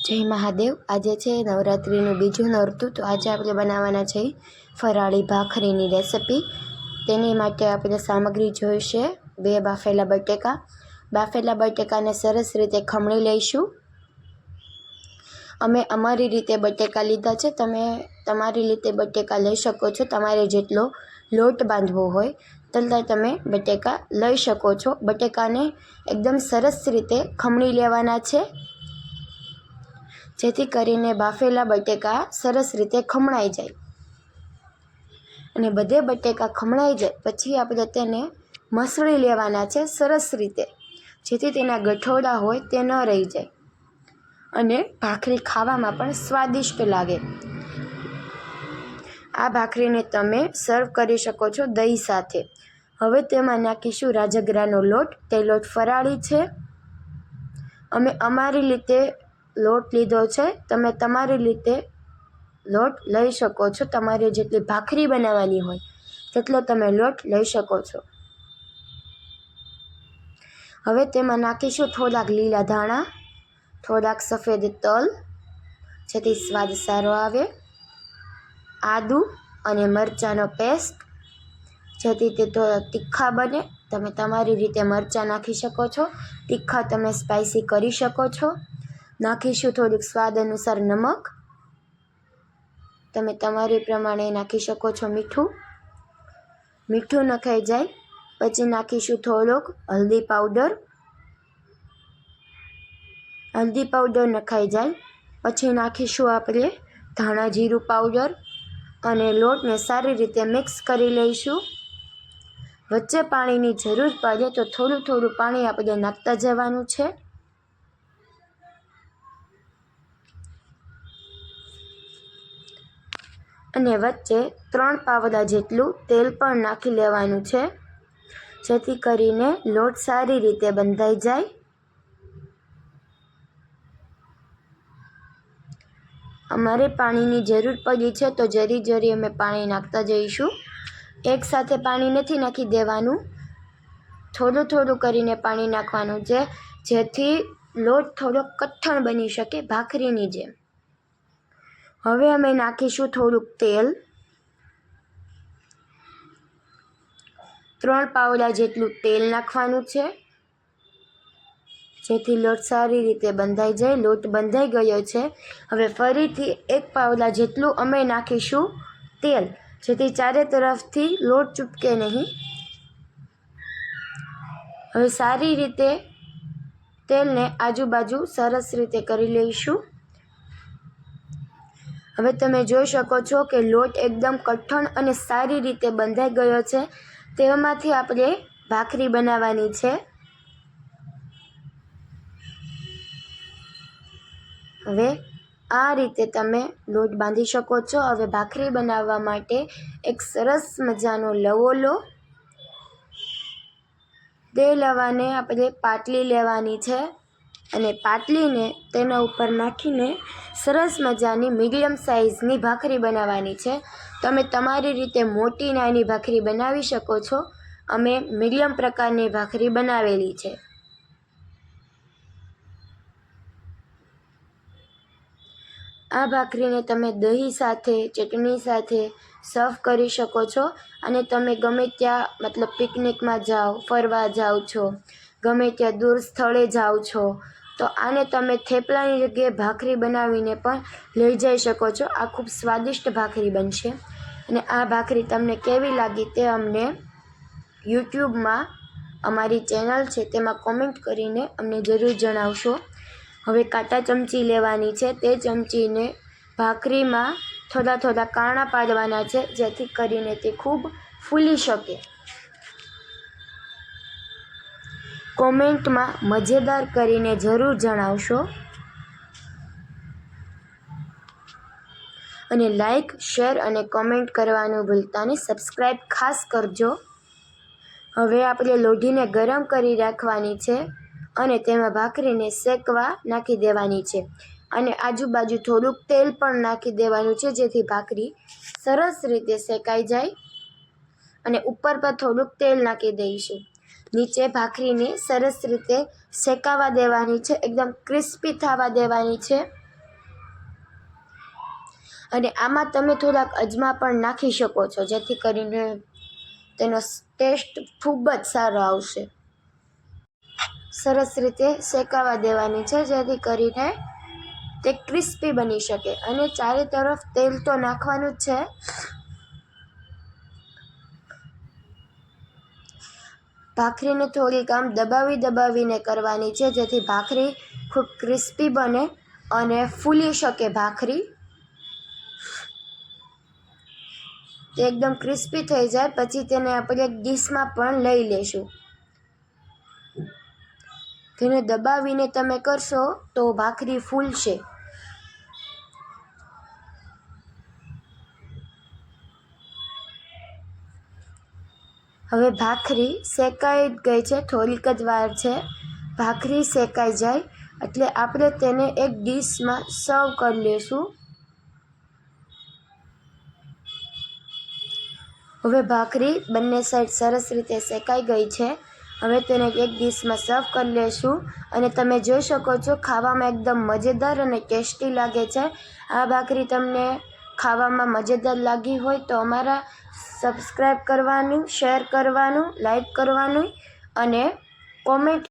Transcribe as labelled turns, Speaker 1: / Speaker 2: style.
Speaker 1: જય મહાદેવ। આજે છે નવરાત્રિનું બીજું નોરતું। તો આજે આપણે બનાવવાના છે ફરાળી ભાખરીની રેસિપી। તેની માટે આપણે સામગ્રી જોઈશે 2 બાફેલા બટેકા। બાફેલા બટેકાને સરસ રીતે ખમણી લઈશું। અમે અમારી રીતે બટેકા લીધા છે, તમે તમારી રીતે બટેકા લઈ શકો છો। તમારે જેટલો લોટ બાંધવો હોય તેટલા તમે બટેકા લઈ શકો છો। બટેકાને એકદમ સરસ રીતે ખમણી લેવાના છે, જેથી કરીને બાફેલા બટેકા સરસ રીતે ખમણાઈ જાય। અને બધે બટેકા ખમણાઈ જાય પછી આપણે તેને મસળી લેવાના છે સરસ રીતે, જેથી તેના ગઠોડા હોય તે ન રહી જાય અને ભાખરી ખાવામાં પણ સ્વાદિષ્ટ લાગે। આ ભાખરીને તમે સર્વ કરી શકો છો દહીં સાથે। હવે તેમાં નાખીશું રાજગરાનો લોટ। તે લોટ ફરાળી છે, અમે અમારી રીતે લોટ લીધો છે, તમે તમારી રીતે લોટ લઈ શકો છો। તમારે જેટલી ભાખરી બનાવવાની હોય તેટલો તમે લોટ લઈ શકો છો। હવે તેમાં નાખીશું થોડાક લીલા ધાણા, થોડાક સફેદ તલ, જેથી સ્વાદ સારો આવે, આદુ અને મરચાંનો પેસ્ટ, જેથી તે થોડા તીખા બને। તમે તમારી રીતે મરચાં નાખી શકો છો, તીખા તમે સ્પાઇસી કરી શકો છો। નાખીશું થોડીક સ્વાદ અનુસાર નમક, તમે તમારી પ્રમાણે નાખી શકો છો। મીઠું નખાઈ જાય પછી નાખીશું થોડોક હલ્દી પાવડર। હલ્દી પાવડર નખાઈ જાય પછી નાખીશું આપણે ધાણા જીરું પાવડર અને લોટને સારી રીતે મિક્સ કરી લઈશું। વચ્ચે પાણીની જરૂર પડે તો થોડું થોડું પાણી આપણે નાખતા જવાનું છે। અને વચ્ચે 3 પાવડા જેટલું તેલ પણ નાખી લેવાનું છે, જેથી કરીને લોટ સારી રીતે બંધાઈ જાય। અમારે પાણીની જરૂર પડી છે તો જરી જરી અમે પાણી નાખતા જઈશું। એકસાથે પાણી નથી નાખી દેવાનું, થોડું થોડું કરીને પાણી નાખવાનું છે, જેથી લોટ થોડો કઠણ બની શકે ભાખરીની જેમ। હવે અમે નાખીશું થોડુંક તેલ, 3 પાવડા જેટલું તેલ નાખવાનું છે, જેથી લોટ સારી રીતે બંધાઈ જાય। લોટ બંધાઈ ગયો છે। હવે ફરીથી 1 પાવડા જેટલું અમે નાખીશું તેલ, જેથી ચારે તરફથી લોટ ચૂપકે નહીં। હવે સારી રીતે તેલને આજુબાજુ સરસ રીતે કરી લઈશું। હવે તમે જોઈ શકો છો કે લોટ એકદમ કઠણ અને સારી રીતે બંધાઈ ગયો છે। તેમાંથી આપણે ભાખરી બનાવવાની છે। હવે આ રીતે તમે લોટ બાંધી શકો છો। હવે ભાખરી બનાવવા માટે એક સરસ મજાનો લવો લો। તે લવાને આપણે પાટલી લેવાની છે અને પાટલીને તેના ઉપર નાખીને સરસ મજાની મીડિયમ સાઇઝની ભાખરી બનાવવાની છે। તમે તમારી રીતે મોટી નાની ભાખરી બનાવી શકો છો, અમે મીડિયમ પ્રકારની ભાખરી બનાવેલી છે। આ ભાખરીને તમે દહીં સાથે, ચટણી સાથે સર્વ કરી શકો છો। અને તમે ગમે ત્યાં મતલબ પિકનિકમાં જાઓ, ફરવા જાઓ છો, ગમે ત્યાં દૂર સ્થળે જાઓ છો તો આને તમે થેપલાની જગ્યાએ ભાખરી બનાવીને પણ લઈ જઈ શકો છો। આ ખૂબ સ્વાદિષ્ટ ભાખરી બનશે। અને આ ભાખરી તમને કેવી લાગી તે અમને યુટ્યુબમાં અમારી ચેનલ છે તેમાં કોમેન્ટ કરીને અમને જરૂર જણાવશો। હવે કાંટા ચમચી લેવાની છે, તે ચમચીને ભાખરીમાં થોડા થોડા કાણા પાડવાના છે, જેથી કરીને તે ખૂબ ફૂલી શકે। કોમેન્ટમાં મજેદાર કરીને જરૂર જણાવશો અને લાઈક, શેર અને કોમેન્ટ કરવાનું ભૂલતા નહીં। સબસ્ક્રાઈબ ખાસ કરજો। હવે આપણે લોઢીને ગરમ કરી રાખવાની છે અને તેમાં ભાખરીને શેકવા નાખી દેવાની છે અને આજુબાજુ થોડુંક તેલ પણ નાખી દેવાનું છે, જેથી ભાખરી સરસ રીતે શેકાઈ જાય। અને ઉપર પર થોડુંક તેલ નાખી દઈશું। નીચે ભાખરીને સરસ રીતે શેકાવા દેવાની છે, એકદમ ક્રિસ્પી થવા દેવાની છે। અને આમાં તમે થોડાક અજમા પણ નાખી શકો છો, જેથી કરીને તેનો ટેસ્ટ ખૂબ જ સારો આવશે. સરસ રીતે શેકાવા દેવાની છે, જેથી કરીને તે ક્રિસ્પી બની શકે. અને ચારે તરફ તેલ તો નાખવાનું જ છે. ભાખરીને થોડીક આમ દબાવીને કરવાની છે, જેથી ભાખરી ખૂબ ક્રિસ્પી બને અને ફૂલી શકે. ભાખરી તે એકદમ ક્રિસ્પી થઈ જાય પછી તેને આપણે એક ડીશમાં પણ લઈ લેશું. તેને દબાવીને તમે કરશો તો ભાખરી ફૂલશે. હવે ભાખરી શેકાઈ ગઈ છે, થોડીક જ વાર છે. ભાખરી શેકાઈ જાય એટલે આપણે તેને એક ડીશમાં સર્વ કરી લઈશું. હવે ભાખરી બંને સાઈડ સરસ રીતે શેકાઈ ગઈ છે. હવે તેને એક ડીશમાં સર્વ કરી લઈશું. અને તમે જોઈ શકો છો ખાવામાં એકદમ મજેદાર અને ટેસ્ટી લાગે છે. આ ભાખરી તમને ખાવામાં મજેદાર લાગી હોય તો અમારા સબસ્ક્રાઈબ કરવાનું, શેર કરવાનું, લાઈક કરવાનું અને કોમેન્ટ